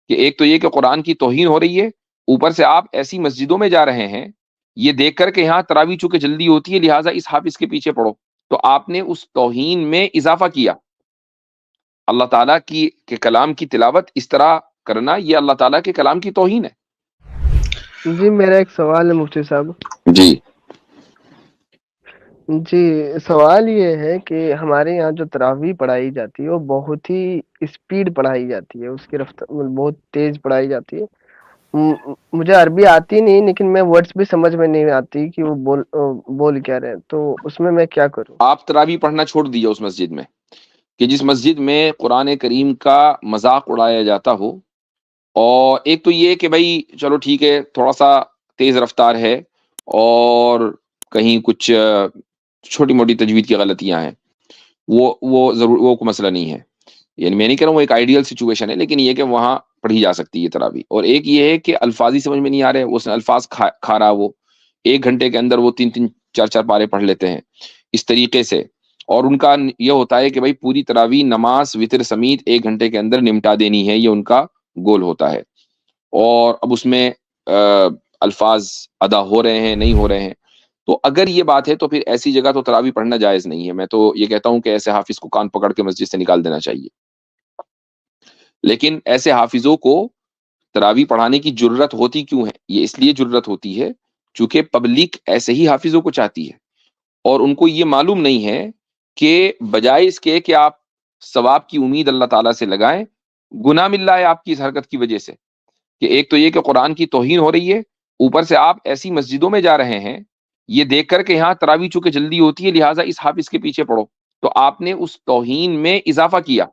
کہ ایک تو یہ کہ قرآن کی توہین ہو رہی ہے، اوپر سے آپ ایسی مسجدوں میں جا رہے ہیں یہ دیکھ کر کہ یہاں تراویح چونکہ جلدی ہوتی ہے لہٰذا اس حافظ کے پیچھے پڑھو، تو آپ نے اس توہین میں اضافہ کیا۔ اللہ تعالیٰ کے کلام کی تلاوت اس طرح کرنا یہ اللہ تعالیٰ کے کلام کی توہین ہے۔ جی میرا ایک سوال ہے مفتی صاحب۔ جی جی سوال یہ ہے کہ ہمارے یہاں جو تراویح پڑھائی جاتی ہے وہ بہت ہی اسپیڈ پڑھائی جاتی ہے، اس کی رفتار بہت تیز پڑھائی جاتی ہے۔ مجھے عربی آتی نہیں لیکن میں ورڈز بھی سمجھ میں نہیں آتی کہ وہ بول کیا رہے ہیں، تو اس میں کیا کروں؟ آپ تراویح پڑھنا چھوڑ دیجیے اس مسجد میں، کہ جس مسجد میں قرآن کریم کا مذاق اڑایا جاتا ہو، اور ایک تو یہ کہ بھائی چلو ٹھیک ہے تھوڑا سا تیز رفتار ہے اور کہیں کچھ چھوٹی موٹی تجوید کی غلطیاں ہیں، وہ ضرور وہ کوئی مسئلہ نہیں ہے، یعنی میں نہیں کہہ رہا ہوں وہ ایک آئیڈیل سچویشن ہے، لیکن یہ کہ وہاں پڑھی جا سکتی ہے تراویح۔ اور ایک یہ ہے کہ الفاظ ہی سمجھ میں نہیں آ رہے، اس نے الفاظ کھا رہا، وہ 1 گھنٹے کے اندر وہ 3 4 پارے پڑھ لیتے ہیں اس طریقے سے، اور ان کا یہ ہوتا ہے کہ بھائی پوری تراویح نماز وطر سمیت 1 گھنٹے کے اندر نمٹا دینی ہے، یہ ان کا گول ہوتا ہے، اور اب اس میں الفاظ ادا ہو رہے ہیں نہیں ہو رہے ہیں۔ تو اگر یہ بات ہے تو پھر ایسی جگہ تو تراویح پڑھنا جائز نہیں ہے، میں تو یہ کہتا ہوں کہ ایسے حافظ کو کان پکڑ کے مسجد سے نکال دینا چاہیے۔ لیکن ایسے حافظوں کو تراویح پڑھانے کی جرت ہوتی کیوں ہے؟ یہ اس لیے جرت ہوتی ہے چونکہ پبلک ایسے ہی حافظوں کو چاہتی ہے، اور ان کو یہ معلوم نہیں ہے کہ بجائے اس کے کہ آپ ثواب کی امید اللہ تعالیٰ سے لگائیں، گناہ مل رہا ہے آپ کی اس حرکت کی وجہ سے، کہ ایک تو یہ کہ قرآن کی توہین ہو رہی ہے، اوپر سے آپ ایسی مسجدوں میں جا رہے ہیں یہ دیکھ کر کہ یہاں تراویح چونکہ جلدی ہوتی ہے لہٰذا اس حافظ کے پیچھے پڑھو، تو آپ نے اس توہین میں اضافہ کیا۔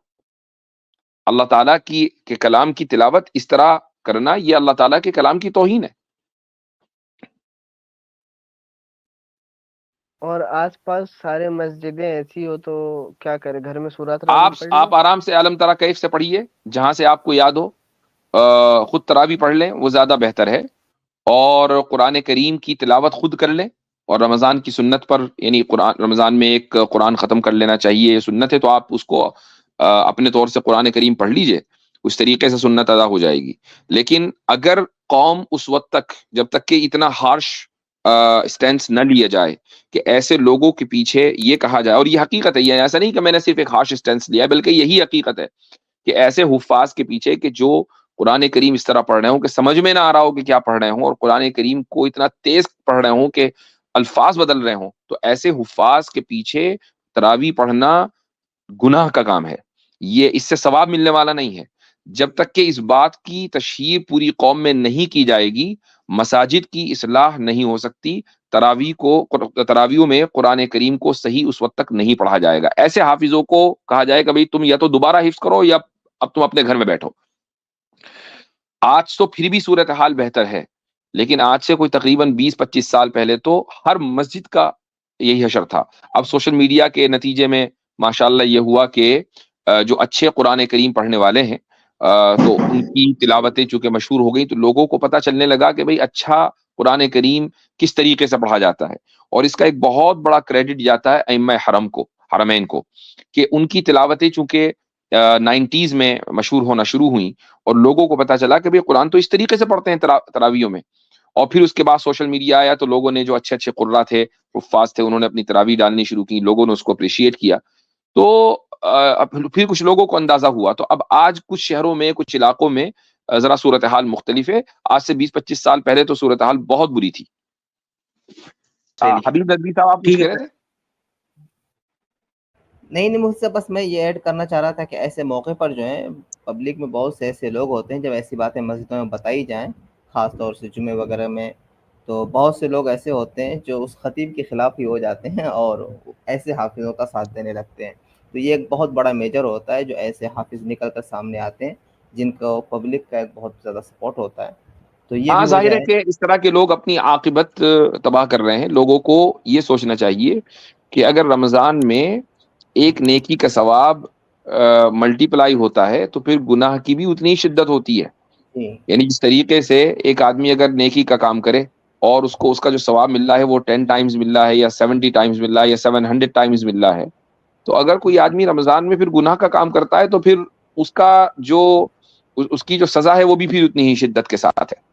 اللہ تعالیٰ کے کلام کی تلاوت اس طرح کرنا یہ اللہ تعالیٰ کے کلام کی توہین ہے۔ اور آس پاس سارے مسجدیں ایسی ہو تو کیا کرے؟ گھر میں سورۃ الرحمن پڑھ لیں؟ آپ آرام سے علم ترا کیف سے پڑھیے، جہاں سے آپ کو یاد ہو، خود تراویح پڑھ لیں، وہ زیادہ بہتر ہے، اور قرآن کریم کی تلاوت خود کر لیں، اور رمضان کی سنت پر، یعنی رمضان میں ایک قرآن ختم کر لینا چاہیے، یہ سنت ہے، تو آپ اس کو اپنے طور سے قرآن کریم پڑھ لیجئے، اس طریقے سے سنت ادا ہو جائے گی۔ لیکن اگر قوم اس وقت تک، جب تک کہ اتنا ہارش سٹینس نہ لیا جائے کہ ایسے لوگوں کے پیچھے یہ کہا جائے، اور یہ حقیقت ہے، یہ ایسا نہیں کہ میں نے صرف ایک ہارش سٹینس لیا ہے، بلکہ یہی حقیقت ہے کہ ایسے حفاظ کے پیچھے کہ جو قرآن کریم اس طرح پڑھ رہے ہوں کہ سمجھ میں نہ آ رہا ہو کہ کیا پڑھ رہے ہوں، اور قرآن کریم کو اتنا تیز پڑھ رہے ہوں کہ الفاظ بدل رہے ہوں، تو ایسے حفاظ کے پیچھے تراویح پڑھنا گناہ کا کام ہے، یہ اس سے ثواب ملنے والا نہیں ہے۔ جب تک کہ اس بات کی تشہیر پوری قوم میں نہیں کی جائے گی، مساجد کی اصلاح نہیں ہو سکتی، تراویحوں میں قرآن کریم کو صحیح اس وقت تک نہیں پڑھا جائے گا۔ ایسے حافظوں کو کہا جائے کہ بھئی تم یا تو دوبارہ حفظ کرو یا اب تم اپنے گھر میں بیٹھو۔ آج تو پھر بھی صورتحال بہتر ہے، لیکن آج سے کوئی تقریباً 20 25 سال پہلے تو ہر مسجد کا یہی حشر تھا۔ اب سوشل میڈیا کے نتیجے میں ماشاءاللہ یہ ہوا کہ جو اچھے قرآن کریم پڑھنے والے ہیں تو ان کی تلاوتیں چونکہ مشہور ہو گئی، تو لوگوں کو پتہ چلنے لگا کہ بھئی اچھا قرآن کریم کس طریقے سے پڑھا جاتا ہے، اور اس کا ایک بہت بڑا کریڈٹ جاتا ہے ائمہ حرمین کو، کہ ان کی تلاوتیں چونکہ 90s میں مشہور ہونا شروع ہوئیں، اور لوگوں کو پتا چلا کہ بھئی قرآن تو اس طریقے سے پڑھتے ہیں تراویحوں میں، اور پھر اس کے بعد سوشل میڈیا آیا تو لوگوں نے جو اچھے اچھے قراء تھے، حفاظ تھے، انہوں نے اپنی تراویح ڈالنی شروع کی، لوگوں نے اس کو اپریشیٹ کیا، تو پھر کچھ لوگوں کو اندازہ ہوا، تو اب آج کچھ شہروں میں کچھ علاقوں میں ذرا صورتحال مختلف ہے، آج سے 20 25 سال پہلے تو صورتحال بہت بری تھی۔ حبیب نقوی صاحب آپ کچھ کہہ رہے تھے؟ نہیں مجھ سے بس میں یہ ایڈ کرنا چاہ رہا تھا کہ ایسے موقع پر جو ہے پبلک میں بہت سے ایسے لوگ ہوتے ہیں، جب ایسی باتیں مسجدوں میں بتائی جائیں خاص طور سے جمعے وغیرہ میں، تو بہت سے لوگ ایسے ہوتے ہیں جو اس خطیب کے خلاف ہی ہو جاتے ہیں اور ایسے حافظوں کا ساتھ دینے لگتے ہیں۔ تو یہ ایک بہت بڑا میجر ہوتا ہے جو ایسے حافظ نکل کر سامنے آتے ہیں جن کو پبلک کا ایک بہت زیادہ سپورٹ ہوتا ہے، تو یہ بھی ظاہر وجہ ہے ہے۔ کہ اس طرح کے لوگ اپنی عاقبت تباہ کر رہے ہیں۔ لوگوں کو یہ سوچنا چاہیے کہ اگر رمضان میں ایک نیکی کا ثواب ملٹی پلائی ہوتا ہے تو پھر گناہ کی بھی اتنی شدت ہوتی ہے، یعنی جس طریقے سے ایک آدمی اگر نیکی کا کام کرے اور اس کو اس کا جو ثواب مل رہا ہے وہ 10 ٹائمز مل رہا ہے یا 70 ٹائمز مل رہا ہے یا 700 ٹائمز مل رہا ہے، تو اگر کوئی آدمی رمضان میں پھر گناہ کا کام کرتا ہے تو پھر اس کا جو اس کی جو سزا ہے وہ بھی پھر اتنی ہی شدت کے ساتھ ہے.